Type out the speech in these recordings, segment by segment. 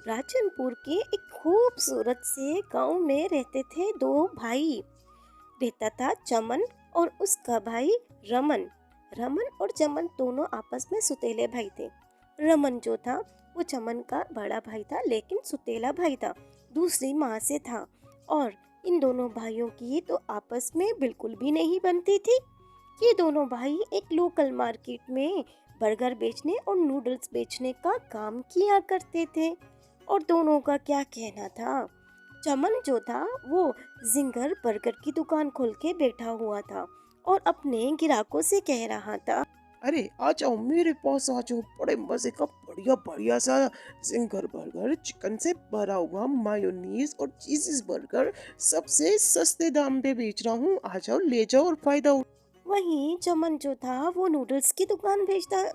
राजनपुर के एक खूबसूरत से गांव में रहते थे दो भाई। रहता था चमन और उसका भाई रमन। रमन और चमन दोनों आपस में सुतेले भाई थे। रमन जो था वो चमन का बड़ा भाई था, लेकिन सुतेला भाई था, दूसरी माँ से था। और इन दोनों भाइयों की तो आपस में बिल्कुल भी नहीं बनती थी। ये दोनों भाई एक लोकल मार्केट में बर्गर बेचने और नूडल्स बेचने का काम किया करते थे। और दोनों का क्या कहना था। चमन जो था वो जिंगर बर्गर की दुकान खोल के बैठा हुआ था और अपने ग्राहकों से कह रहा था। अरे आ जाओ मेरे पास आ जाओ, बड़े मजे का बढ़िया बढ़िया सा जिंगर बर्गर, चिकन से भरा हुआ मायोनीज और चीज़ बर्गर सबसे सस्ते दाम पे बेच रहा हूँ। आ जाओ ले जाओ और फायदा वहीं चमन जो था वो नूडल्स की दुकान भेजता था।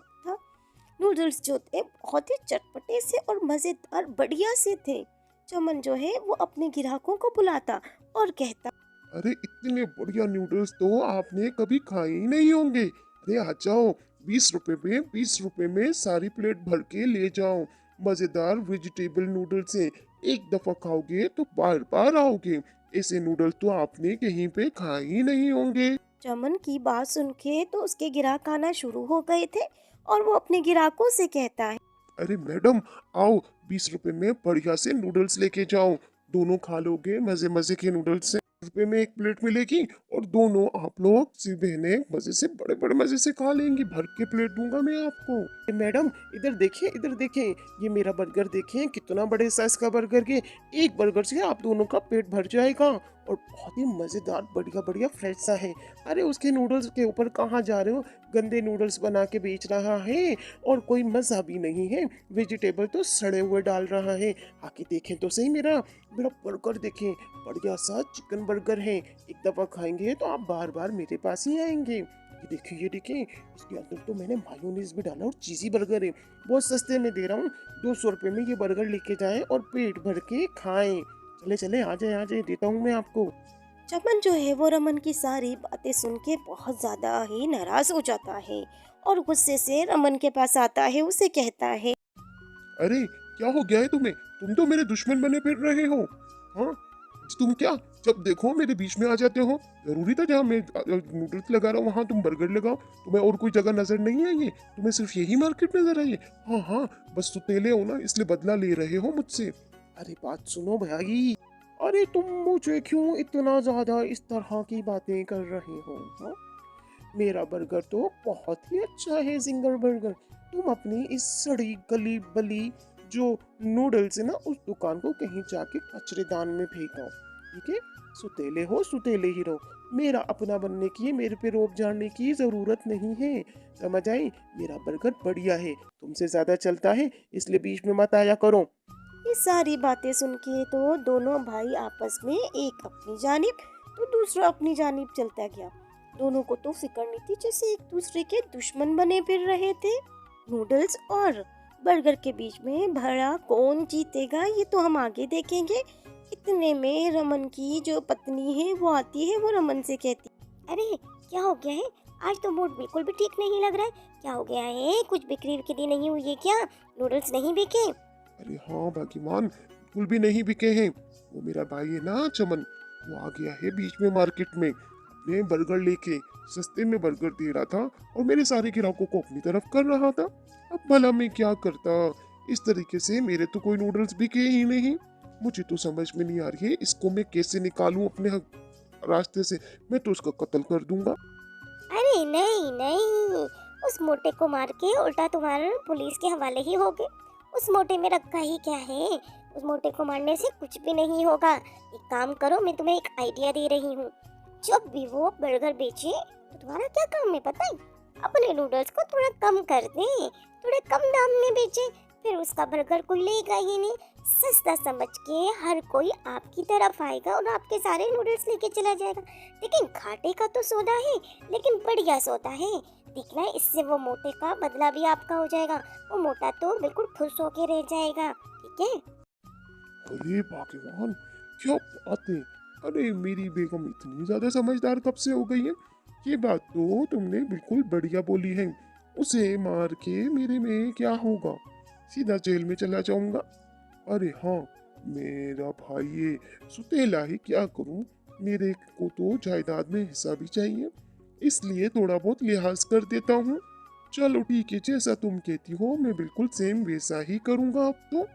नूडल्स जो थे बहुत ही चटपटे से और मजेदार बढ़िया से थे। चमन जो है वो अपने ग्राहकों को बुलाता और कहता। अरे इतने बढ़िया नूडल्स तो आपने कभी खाए ही नहीं होंगे। अरे आ जाओ, 20 रुपए में सारी प्लेट भर के ले जाओ। मजेदार वेजिटेबल नूडल्स हैं। एक दफा खाओगे तो बार बार आओगे। ऐसे नूडल्स तो आपने कहीं पे खाए ही नहीं होंगे। चमन की बात सुन के तो उसके ग्राहक आना शुरू हो गए थे और वो अपने ग्राहकों से कहता है। अरे मैडम, आओ 20 रुपए में बढ़िया से नूडल्स लेके जाओ। दोनों खा लोगे, मजे मजे के नूडल्स से रुपए में एक प्लेट मिलेगी और दोनों आप लोग सी बहने मजे से बड़े बड़े मजे से खा लेंगी। भर के प्लेट दूंगा मैं आपको। मैडम इधर देखिए इधर देखिए, ये मेरा बर्गर देखें कितना बड़े साइज का बर्गर के। एक बर्गर से आप दोनों का पेट भर जाएगा और बहुत ही मजेदार बढ़िया बढ़िया फ्रेश सा है। अरे उसके नूडल्स के ऊपर कहाँ जा रहे हो, गंदे नूडल्स बना के बेच रहा है और कोई मजा भी नहीं है। वेजिटेबल तो सड़े हुए डाल रहा है। आके देखें तो सही, मेरा मेरा बर्गर देखें, बढ़िया सा चिकन बर्गर है। एक दफा खाएंगे तो आप बार बार मेरे पास ही आएंगे। ये देखिए, इसके अंदर तो मैंने मायोनीज भी डाला और चीज़ी बर्गर है। बहुत सस्ते में दे रहा हूँ। 200 रुपये में ये बर्गर लेके जाएं और पेट भर के खाएं। चले चले आ जाए देता हूँ मैं आपको। चमन जो है वो रमन की सारी बातें सुन के बहुत ज्यादा ही नाराज हो जाता है और गुस्से से रमन के पास आता है, उसे कहता है। अरे क्या हो गया है तुम्हें? तुम तो मेरे दुश्मन बने फिर रहे हो। हाँ, तुम क्या जब देखो मेरे बीच में आ जाते हो? जरूरी था जहाँ मैं नूडल्स लगा रहा हूँ वहां तुम बर्गर लगाओ? तुम्हें और कोई जगह नजर नहीं आई है? तुम्हें सिर्फ यही मार्केट नजर आई है? हाँ हाँ, बस सुतेले हो ना, इसलिए बदला ले रहे हो मुझसे। अरे बात सुनो भाई, अरे तुम मुझे क्यों इतना ज्यादा इस तरह की बातें कर रहे हो? हाँ, मेरा बर्गर तो बहुत ही अच्छा है, जिंगर बर्गर। तुम अपनी इस सड़ी गली बली जो नूडल्स है ना, उस दुकान को कहीं जाके कचरेदान में फेंको। ठीक है, सुतेले हो सुतेले ही रहो। मेरा अपना बनने की, मेरे पे रोब झाड़ने की जरूरत नहीं है। समझ आई? मेरा बर्गर बढ़िया है, तुमसे ज्यादा चलता है, इसलिए बीच में मत आया करो। ये सारी बातें सुन के तो दोनों भाई आपस में एक अपनी जानिब तो दूसरा अपनी जानिब चलता गया। दोनों को तो फिक्र नहीं थी, जैसे एक दूसरे के दुश्मन बने फिर रहे थे। नूडल्स और बर्गर के बीच में भला कौन जीतेगा ये तो हम आगे देखेंगे। इतने में रमन की जो पत्नी है वो आती है, वो रमन से कहती। अरे क्या हो गया है, आज तो मूड बिल्कुल भी ठीक नहीं लग रहा है। क्या हो गया है, कुछ बिक्री विक्री नहीं हुई है क्या? नूडल्स नहीं बिके? अरे हाँ भाग्यवान, बिल्कुल भी नहीं बिके हैं। वो मेरा भाई है ना चमन, वो आ गया है बीच में मार्केट में अपने बर्गर लेके। सस्ते में बर्गर दे रहा था और मेरे सारे ग्राहकों को अपनी तरफ कर रहा था। अब भला मैं क्या करता? इस तरीके से मेरे तो कोई नूडल्स बिके ही नहीं। मुझे तो समझ में नहीं आ रही है, इसको मैं कैसे निकालूं अपने रास्ते से। मैं तो उसका कत्ल कर दूंगा। अरे नहीं नहीं, उस मोटे को मार के उल्टा तुम्हारे पुलिस के हवाले ही होगे। उस मोटे में रखा ही क्या है, उस मोटे को मारने से कुछ भी नहीं होगा। एक काम करो, मैं तुम्हें एक आइडिया दे रही हूँ। जब भी वो बर्गर बेचे तो तुम्हारा क्या काम है पता है? अपने नूडल्स को थोड़ा कम कर दे, थोड़े कम दाम में बेचे, फिर उसका बर्गर कोई लेगा ही नहीं। सस्ता समझ के हर कोई आपकी तरफ आएगा और आपके सारे नूडल्स लेके चला जाएगा। लेकिन घाटे का तो सौदा है, लेकिन बढ़िया सौदा है। देखना, इससे वो मोटे का बदला भी आपका हो जाएगा। वो मोटा तो बिल्कुल खुश होके रह जाएगा। ठीक है? अरे भाग्यवान, क्या बात है! अरे मेरी बेगम इतनी ज्यादा समझदार कब से हो गई है? ये बात तो तुमने बिल्कुल बढ़िया बोली है। उसे मार के मेरे में क्या होगा? सीधा जेल में चला जाऊंगा अरे हाँ, मेरा भाई ये सुतेला है, क्या करूं? मेरे को तो जायदाद में हिस्सा भी चाहिए, इसलिए थोड़ा बहुत लिहाज कर देता हूँ। चलो ठीक है, जैसा तुम कहती हो मैं बिल्कुल सेम वैसा ही करूँगा अब तो।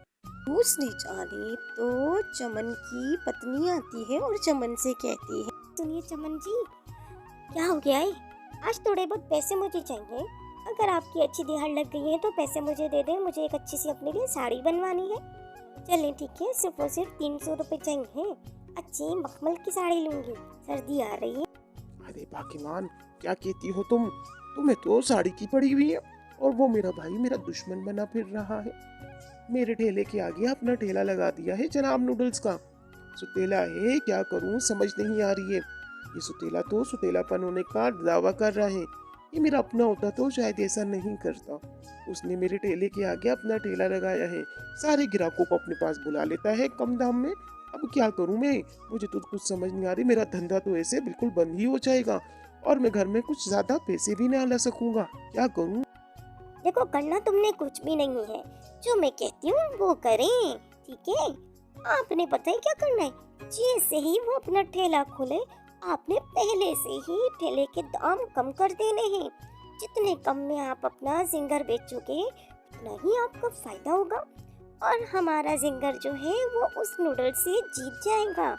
दूसरी जानिब तो चमन की पत्नी आती है और चमन से कहती है, सुनिए चमन जी, क्या हो गया है? आज थोड़े बहुत पैसे मुझे चाहिए। अगर आपकी अच्छी दिहाड़ लग गई है तो पैसे मुझे दे दें, मुझे एक अच्छी सी अपने लिए साड़ी बनवानी है। चलें ठीक है, सिर्फ और सिर्फ 300 रुपये चाहिए। अच्छी मखमल की साड़ी लूंगी, सर्दी आ रही है। अरे बाकीमान, क्या कहती हो तुम? तुम्हें तो साड़ी की पड़ी हुई है और वो मेरा भाई मेरा दुश्मन बना फिर रहा है। मेरे ठेले के आगे अपना ठेला लगा दिया है जनाब नूडल्स का। सुतेला है, क्या करूं समझ नहीं आ रही है। ये सुतेला तो सुतेलापन होने का दावा कर रहा है। ये मेरा अपना होता तो शायद ऐसा नहीं करता। उसने मेरे ठेले के आगे अपना ठेला लगाया है, सारे ग्राहकों को अपने पास बुला लेता है कम दाम में। अब क्या करूं मैं? मुझे तो कुछ समझ नहीं आ रही। मेरा धंधा तो ऐसे बिल्कुल बंद ही हो जाएगा और मैं घर में कुछ ज्यादा पैसे भी ना ला सकूंगा। क्या करूं? देखो, करना तुमने कुछ भी नहीं है, जो मैं कहती हूँ वो करें, ठीक है? आपने पता है क्या करना है? जैसे ही वो अपना ठेला खोले, आपने पहले से ही ठेले के दाम कम कर देने हैं। जितने कम में आप अपना जिंगर बेचोगे, उतना ही आपका फायदा होगा और हमारा जिंगर जो है वो उस नूडल से जीत जाएगा,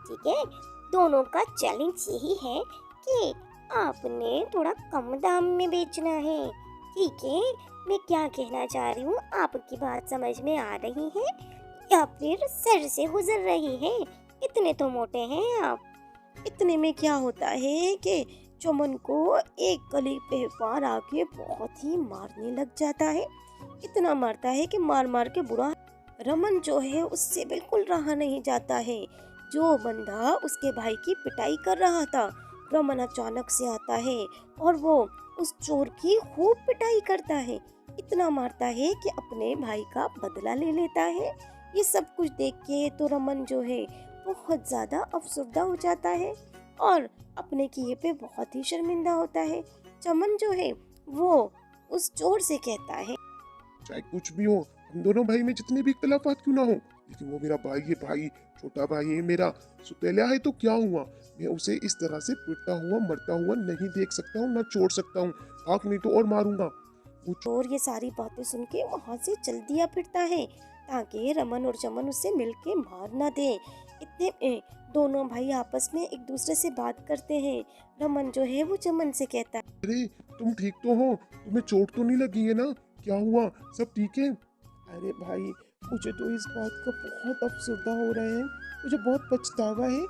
ठीक है? दोनों का चैलेंज यही है कि आपने थोड़ा कम दाम में बेचना है, ठीक है? मैं क्या कहना चाह रही हूँ, आपकी बात समझ में आ रही है या फिर सर से गुजर रही है? इतने तो मोटे हैं आप। इतने में क्या होता है कि चमन को एक गली पे पार आके बहुत ही मारने लग जाता है। इतना मारता है कि मार मार के बुरा रमन जो है उससे बिल्कुल रहा नहीं जाता है। जो बंदा उसके भाई की पिटाई कर रहा था, रमन अचानक से आता है और वो उस चोर की खूब पिटाई करता है। इतना मारता है कि अपने भाई का बदला ले लेता है। ये सब कुछ देख के तो रमन जो है बहुत ज्यादा अफसरदा हो जाता है और अपने किए पे बहुत ही शर्मिंदा होता है। चमन जो है वो उस चोर से कहता है, चाहे कुछ भी हो, हम दोनों भाई में जितने भी इख्तलाफात क्यों ना हो, लेकिन वो मेरा भाई है, भाई छोटा भाई है मेरा। सुतेला है तो क्या हुआ? मैं उसे इस तरह से पिटता हुआ मरता हुआ नहीं देख सकता हूँ, ना छोड़ सकता हूँ। आँख नहीं तो और मारूंगा। वो चोर ये सारी बातें सुन के वहाँ से चल दिया फिरता है ताकि रमन और चमन उससे मिलके मार ना दे। इतने में दोनों भाई आपस में एक दूसरे से बात करते हैं। रमन जो है वो चमन से कहता है, अरे तुम ठीक तो हो? तुम्हें चोट तो नहीं लगी है ना? क्या हुआ, सब ठीक है? अरे भाई, मुझे तो इस बात का बहुत अफसोस हो रहा है। मुझे बहुत पछतावा है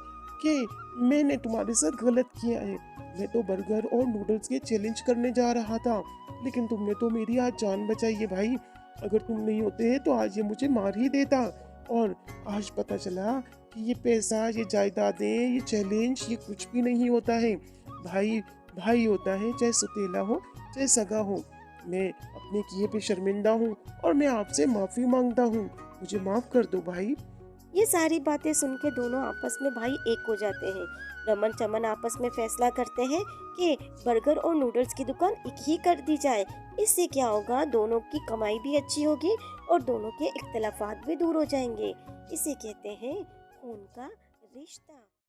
कि मैंने तुम्हारे साथ गलत किया है। मैं तो बर्गर और नूडल्स के चैलेंज करने जा रहा था, लेकिन तुमने तो मेरी आज जान बचाई है भाई। अगर तुम नहीं होते तो आज ये मुझे मार ही देता। और आज पता चला कि ये पैसा, ये जायदादें, ये चैलेंज, ये कुछ भी नहीं होता है। भाई भाई होता है, चाहे सुतेला हो चाहे सगा हो। मैं अपने किए पे शर्मिंदा हूँ और मैं आपसे माफी मांगता हूँ। मुझे माफ कर दो भाई। ये सारी बातें सुन के दोनों आपस में भाई एक हो जाते हैं। रमन चमन आपस में फैसला करते हैं कि बर्गर और नूडल्स की दुकान एक ही कर दी जाए। इससे क्या होगा, दोनों की कमाई भी अच्छी होगी और दोनों के इख्तलाफात भी दूर हो जाएंगे। इसे कहते हैं खून का रिश्ता।